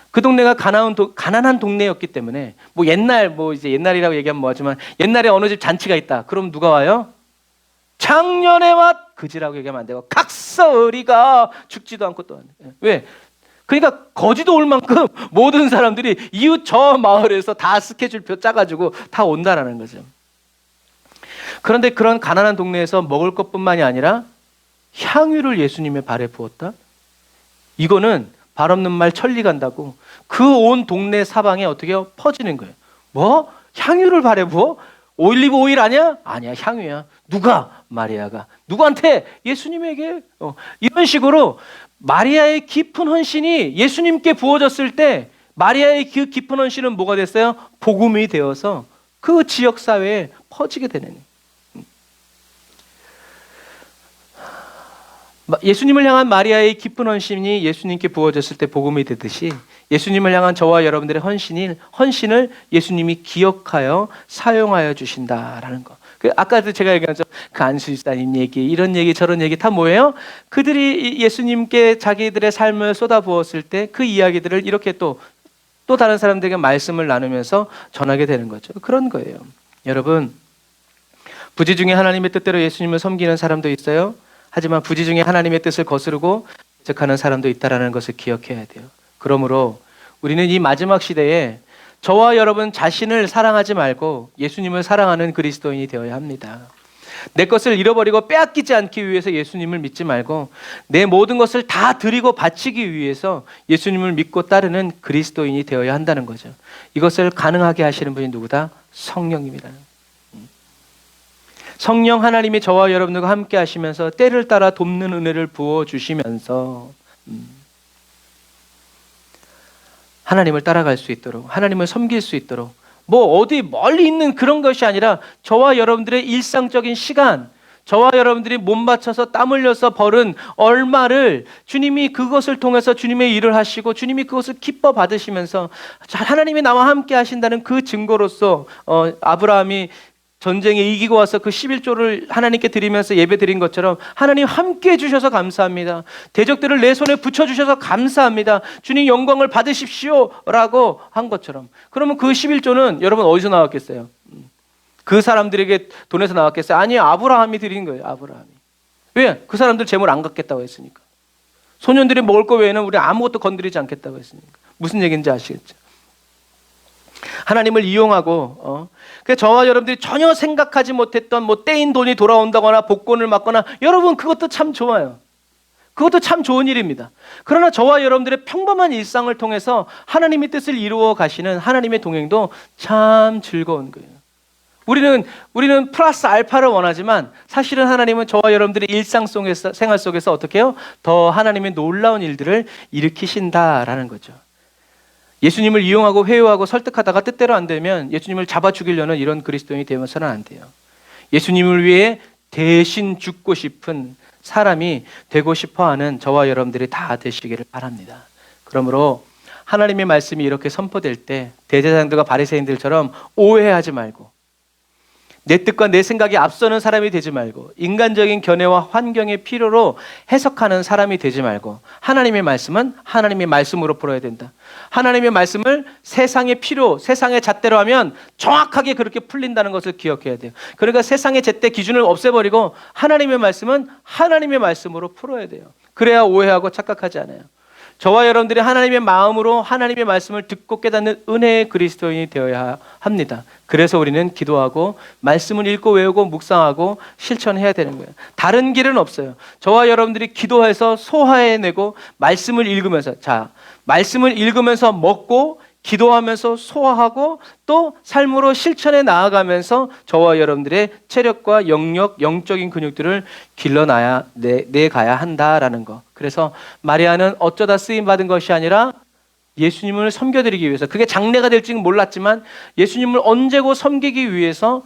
그 동네가 가난한 동네였기 때문에 이제 옛날이라고 얘기하면 뭐하지만 옛날에 어느 집 잔치가 있다. 그럼 누가 와요? 작년에 그지라고 얘기하면 안 되고 각서리가 죽지도 않고 또 왜? 그러니까 거지도 올 만큼 모든 사람들이 이웃 저 마을에서 다 스케줄표 짜가지고 다 온다라는 거죠. 그런데 그런 가난한 동네에서 먹을 것뿐만이 아니라 향유를 예수님의 발에 부었다? 이거는 발 없는 말 천리 간다고 그 온 동네 사방에 어떻게 퍼지는 거예요. 뭐? 향유를 발에 부어? 올리브 오일 아니야? 아니야, 향유야. 누가? 마리아가. 누구한테? 예수님에게. 이런 식으로 마리아의 깊은 헌신이 예수님께 부어졌을 때 마리아의 그 깊은 헌신은 뭐가 됐어요? 복음이 되어서 그 지역 사회에 퍼지게 되는. 예수님을 향한 마리아의 깊은 헌신이 예수님께 부어졌을 때 복음이 되듯이 예수님을 향한 저와 여러분들의 헌신을 예수님이 기억하여 사용하여 주신다라는 거. 아까도 제가 얘기했죠. 그 안수집사님 얘기, 이런 얘기, 저런 얘기 다 뭐예요? 그들이 예수님께 자기들의 삶을 쏟아부었을 때 그 이야기들을 이렇게 또 또 다른 사람들에게 말씀을 나누면서 전하게 되는 거죠. 그런 거예요. 여러분, 부지 중에 하나님의 뜻대로 예수님을 섬기는 사람도 있어요. 하지만 부지 중에 하나님의 뜻을 거스르고 대적하는 사람도 있다는 것을 기억해야 돼요. 그러므로 우리는 이 마지막 시대에 저와 여러분 자신을 사랑하지 말고 예수님을 사랑하는 그리스도인이 되어야 합니다. 내 것을 잃어버리고 빼앗기지 않기 위해서 예수님을 믿지 말고 내 모든 것을 다 드리고 바치기 위해서 예수님을 믿고 따르는 그리스도인이 되어야 한다는 거죠. 이것을 가능하게 하시는 분이 누구다? 성령입니다. 성령 하나님이 저와 여러분들과 함께 하시면서 때를 따라 돕는 은혜를 부어주시면서 하나님을 따라갈 수 있도록, 하나님을 섬길 수 있도록, 뭐 어디 멀리 있는 그런 것이 아니라 저와 여러분들의 일상적인 시간, 저와 여러분들이 몸 바쳐서 땀 흘려서 벌은 얼마를 주님이 그것을 통해서 주님의 일을 하시고 주님이 그것을 기뻐 받으시면서 하나님이 나와 함께 하신다는 그 증거로서 아브라함이 전쟁에 이기고 와서 그 11조를 하나님께 드리면서 예배 드린 것처럼 하나님 함께 해주셔서 감사합니다. 대적들을 내 손에 붙여주셔서 감사합니다. 주님 영광을 받으십시오 라고 한 것처럼. 그러면 그 11조는 여러분 어디서 나왔겠어요? 그 사람들에게 돈에서 나왔겠어요? 아니요, 아브라함이 드린 거예요. 아브라함이. 왜? 그 사람들 재물 안 갖겠다고 했으니까. 소년들이 먹을 거 외에는 우리 아무것도 건드리지 않겠다고 했으니까. 무슨 얘기인지 아시겠죠? 하나님을 이용하고 저와 여러분들이 전혀 생각하지 못했던 뭐 떼인 돈이 돌아온다거나 복권을 맞거나, 여러분 그것도 참 좋아요. 그것도 참 좋은 일입니다. 그러나 저와 여러분들의 평범한 일상을 통해서 하나님의 뜻을 이루어 가시는 하나님의 동행도 참 즐거운 거예요. 우리는 플러스 알파를 원하지만 사실은 하나님은 저와 여러분들의 일상 속에서, 생활 속에서 어떻게 해요? 더 하나님의 놀라운 일들을 일으키신다라는 거죠. 예수님을 이용하고 회유하고 설득하다가 뜻대로 안 되면 예수님을 잡아 죽이려는 이런 그리스도인이 되면서는 안 돼요. 예수님을 위해 대신 죽고 싶은 사람이 되고 싶어하는 저와 여러분들이 다 되시기를 바랍니다. 그러므로 하나님의 말씀이 이렇게 선포될 때 대제사장들과 바리새인들처럼 오해하지 말고, 내 뜻과 내 생각이 앞서는 사람이 되지 말고, 인간적인 견해와 환경의 필요로 해석하는 사람이 되지 말고, 하나님의 말씀은 하나님의 말씀으로 풀어야 된다. 하나님의 말씀을 세상의 필요, 세상의 잣대로 하면 정확하게 그렇게 풀린다는 것을 기억해야 돼요. 그러니까 세상의 잣대 기준을 없애버리고 하나님의 말씀은 하나님의 말씀으로 풀어야 돼요. 그래야 오해하고 착각하지 않아요. 저와 여러분들이 하나님의 마음으로 하나님의 말씀을 듣고 깨닫는 은혜의 그리스도인이 되어야 합니다. 그래서 우리는 기도하고 말씀을 읽고 외우고 묵상하고 실천해야 되는 거예요. 다른 길은 없어요. 저와 여러분들이 기도해서 소화해내고 말씀을 읽으면서, 말씀을 읽으면서 먹고 기도하면서 소화하고 또 삶으로 실천해 나아가면서 저와 여러분들의 체력과 영역, 영적인 근육들을 내가야 한다라는 거. 그래서 마리아는 어쩌다 쓰임받은 것이 아니라 예수님을 섬겨드리기 위해서, 그게 장래가 될지는 몰랐지만 예수님을 언제고 섬기기 위해서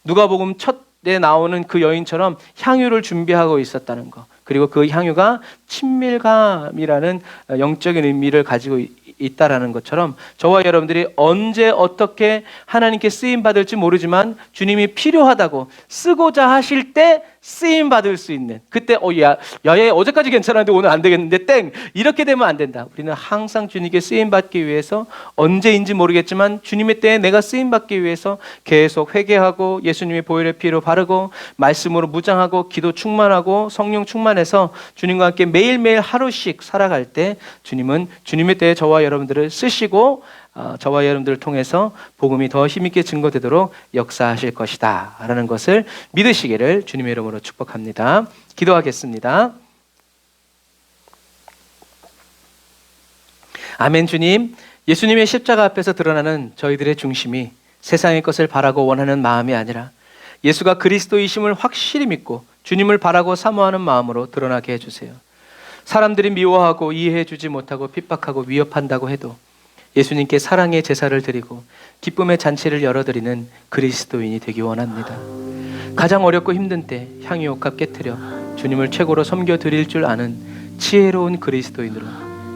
누가복음 첫에 나오는 그 여인처럼 향유를 준비하고 있었다는 거. 그리고 그 향유가 친밀감이라는 영적인 의미를 가지고 있다라는 것처럼 저와 여러분들이 언제 어떻게 하나님께 쓰임받을지 모르지만 주님이 필요하다고 쓰고자 하실 때 쓰임받을 수 있는, 그때 얘 어제까지 괜찮았는데 오늘 안 되겠는데 땡, 이렇게 되면 안 된다. 우리는 항상 주님께 쓰임받기 위해서 언제인지 모르겠지만 주님의 때에 내가 쓰임받기 위해서 계속 회개하고 예수님의 보혈의 피로 바르고 말씀으로 무장하고 기도 충만하고 성령 충만해서 주님과 함께 매일매일 하루씩 살아갈 때 주님은 주님의 때에 저와 여러분들을 쓰시고 저와 여러분들을 통해서 복음이 더 힘있게 증거되도록 역사하실 것이다 라는 것을 믿으시기를 주님의 이름으로 축복합니다. 기도하겠습니다. 아멘. 주님, 예수님의 십자가 앞에서 드러나는 저희들의 중심이 세상의 것을 바라고 원하는 마음이 아니라 예수가 그리스도이심을 확실히 믿고 주님을 바라고 사모하는 마음으로 드러나게 해주세요. 사람들이 미워하고 이해해주지 못하고 핍박하고 위협한다고 해도 예수님께 사랑의 제사를 드리고 기쁨의 잔치를 열어드리는 그리스도인이 되기 원합니다. 가장 어렵고 힘든 때 향유옥합 깨트려 주님을 최고로 섬겨드릴 줄 아는 지혜로운 그리스도인으로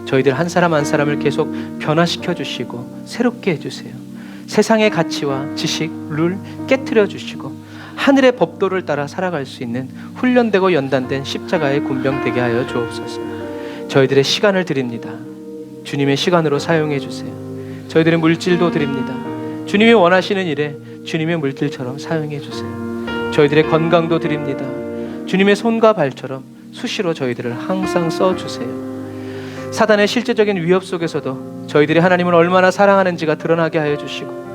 저희들 한 사람 한 사람을 계속 변화시켜 주시고 새롭게 해주세요. 세상의 가치와 지식, 룰 깨트려 주시고 하늘의 법도를 따라 살아갈 수 있는 훈련되고 연단된 십자가의 군병 되게 하여 주옵소서. 저희들의 시간을 드립니다. 주님의 시간으로 사용해 주세요. 저희들의 물질도 드립니다. 주님이 원하시는 일에 주님의 물질처럼 사용해 주세요. 저희들의 건강도 드립니다. 주님의 손과 발처럼 수시로 저희들을 항상 써주세요. 사단의 실제적인 위협 속에서도 저희들이 하나님을 얼마나 사랑하는지가 드러나게 하여 주시고,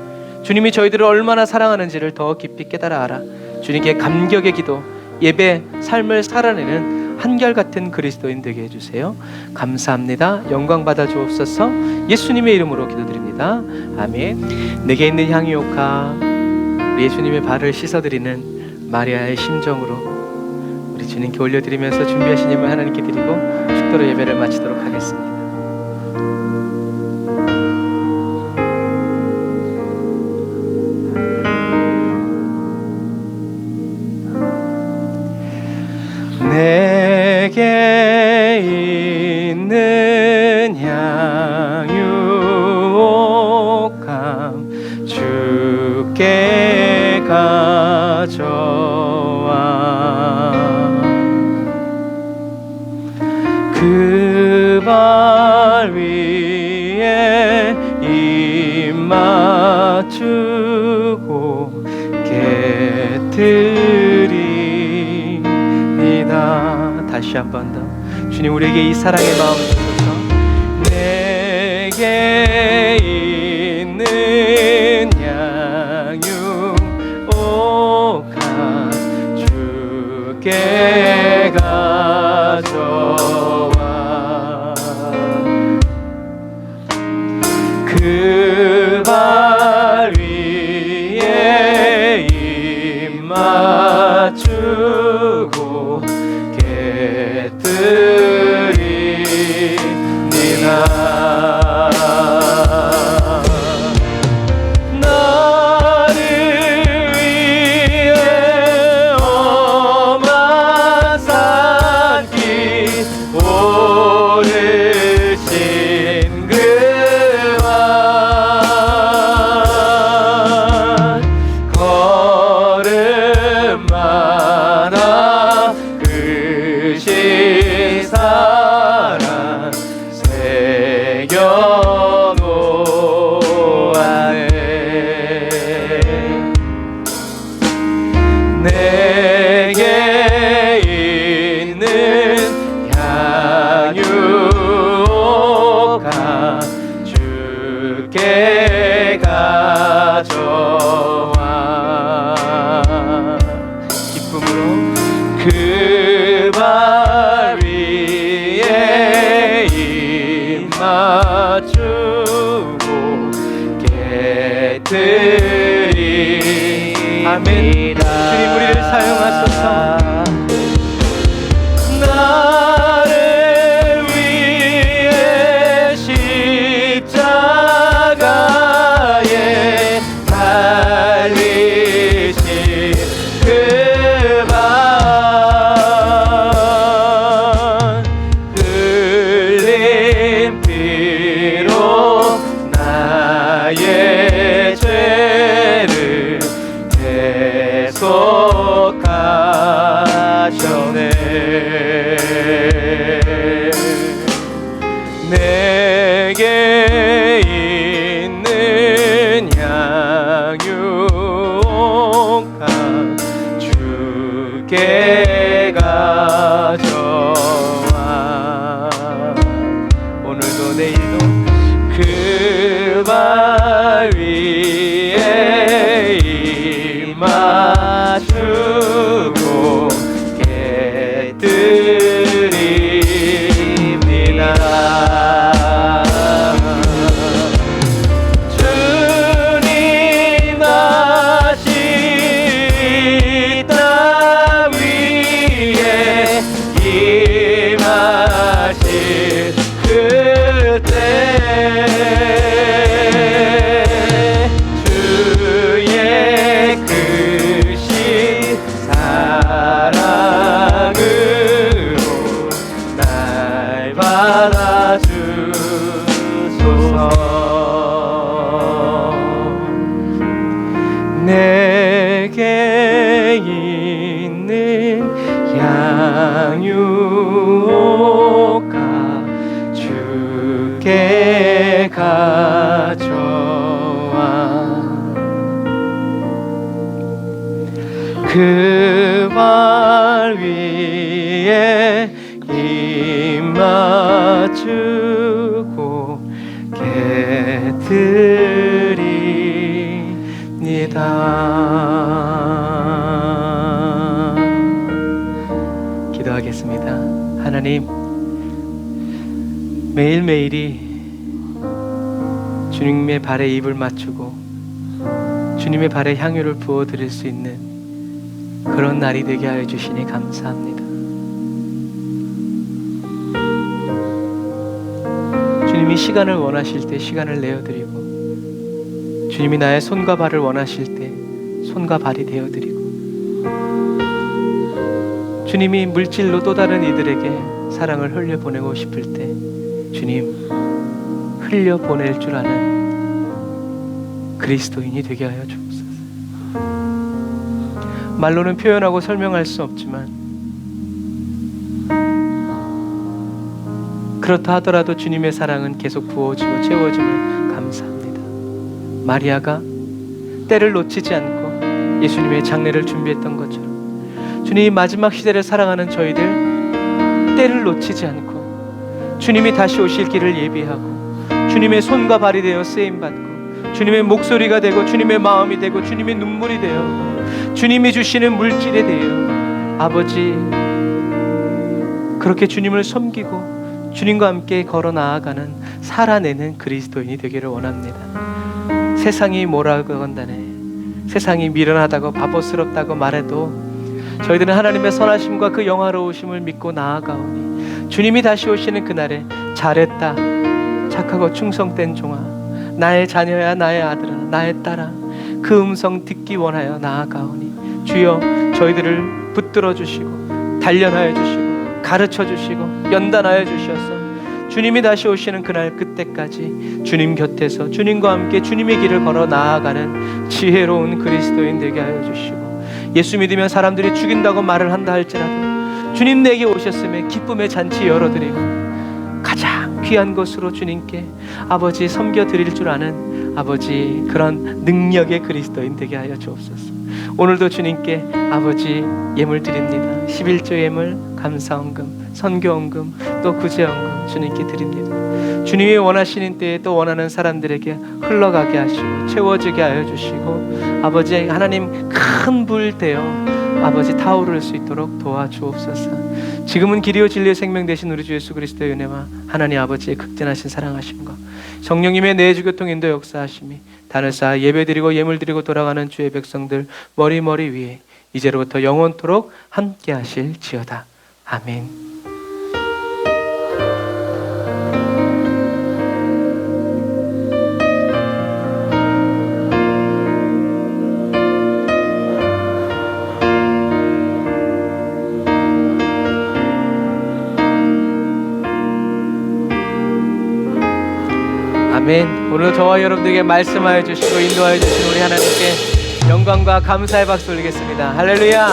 주님이 저희들을 얼마나 사랑하는지를 더 깊이 깨달아 알아 주님께 감격의 기도, 예배, 삶을 살아내는 한결같은 그리스도인 되게 해주세요. 감사합니다. 영광 받아 주옵소서. 예수님의 이름으로 기도드립니다. 아멘. 내게 있는 향유옥화, 우리 예수님의 발을 씻어드리는 마리아의 심정으로 우리 주님께 올려드리면서 준비하신 예물 하나님께 드리고 축도로 예배를 마치도록 하겠습니다. 내게 있는 향유옥함 주께 가져와 그 발 위에 입 맞추고 깨뜨리니다. 다시 한 번 더 주님, 우리에게 이 사랑의 마음 주소서. 내게 있는 향유옥함 주께 가져와 그 발 위에 입 맞추고 깨뜨리니다. 나를 위해 엄한 산길 오르신 그와 걸음마다 그 시사랑 새겨놓았네. 내게 있는 향유옥함 주께 가져와 기쁨으로 그 발 위에 입 맞추고 깨뜨리. 아멘. 주님, 우리를 사용하소서. 나를 위해 십자가에 달리신 그 발 흘린 피로 나의 죄를 대속하셨네. 내게 있는 향유옥함 주께 가져와 오늘도 내일도 그 발 위에 입 맞추고 깨뜨립니다. 주님 다시 이 땅 위에 임하실 그때 가져와 그 발 위에 입 맞추고 깨드립니다. 기도하겠습니다. 하나님, 매일매일이 주님의 발에 입을 맞추고 주님의 발에 향유를 부어드릴 수 있는 그런 날이 되게 하여 주시니 감사합니다. 주님이 시간을 원하실 때 시간을 내어드리고 주님이 나의 손과 발을 원하실 때 손과 발이 되어드리고 주님이 물질로 또 다른 이들에게 사랑을 흘려보내고 싶을 때 주님 흘려보낼 줄 아는 그리스도인이 되게 하여 주옵소서. 말로는 표현하고 설명할 수 없지만 그렇다 하더라도 주님의 사랑은 계속 부어지고 채워짐을 감사합니다. 마리아가 때를 놓치지 않고 예수님의 장례를 준비했던 것처럼 주님이 마지막 시대를 살아가는 저희들 때를 놓치지 않고 주님이 다시 오실 길을 예비하고 주님의 손과 발이 되어 쓰임받고 주님의 목소리가 되고 주님의 마음이 되고 주님의 눈물이 되어 주님이 주시는 물질이 되어 아버지 그렇게 주님을 섬기고 주님과 함께 걸어 나아가는 살아내는 그리스도인이 되기를 원합니다. 세상이 뭐라고 한다네, 세상이 미련하다고 바보스럽다고 말해도 저희들은 하나님의 선하심과 그 영화로우심을 믿고 나아가오니 주님이 다시 오시는 그날에 잘했다 착하고 충성된 종아, 나의 자녀야 나의 아들아 나의 딸아, 그 음성 듣기 원하여 나아가오니 주여 저희들을 붙들어 주시고 단련하여 주시고 가르쳐 주시고 연단하여 주셔서 주님이 다시 오시는 그날 그때까지 주님 곁에서 주님과 함께 주님의 길을 걸어 나아가는 지혜로운 그리스도인 되게 하여 주시고 예수 믿으면 사람들이 죽인다고 말을 한다 할지라도 주님 내게 오셨음에 기쁨의 잔치 열어드리고 가장 귀한 것으로 주님께 아버지 섬겨드릴 줄 아는 아버지 그런 능력의 그리스도인 되게 하여 주옵소서. 오늘도 주님께 아버지 예물 드립니다. 11조 예물, 감사헌금, 선교헌금, 또 구제헌금 주님께 드립니다. 주님이 원하시는 때에 또 원하는 사람들에게 흘러가게 하시고 채워지게 하여 주시고 아버지 하나님 큰 불 되어 아버지 타오를 수 있도록 도와주옵소서. 지금은 길이요 진리의 생명 되신 우리 주 예수 그리스도의 은혜와 하나님 아버지의 극진하신 사랑하심과 성령님의 내주교통 인도 역사하심이 단을 쌓아 예배드리고 예물드리고 돌아가는 주의 백성들 머리 위에 이제로부터 영원토록 함께 하실지어다. 아멘. 아멘. 오늘 저와 여러분들에게 말씀하여 주시고 인도하여 주신 우리 하나님께 영광과 감사의 박수 올리겠습니다. 할렐루야.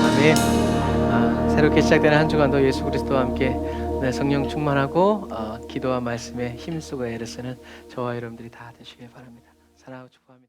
아멘. 새롭게 시작되는 한 주간도 예수 그리스도와 함께 성령 충만하고 기도와 말씀에 힘쓰고 애를 쓰는 저와 여러분들이 다 되시길 바랍니다. 사랑하고 축복합니다.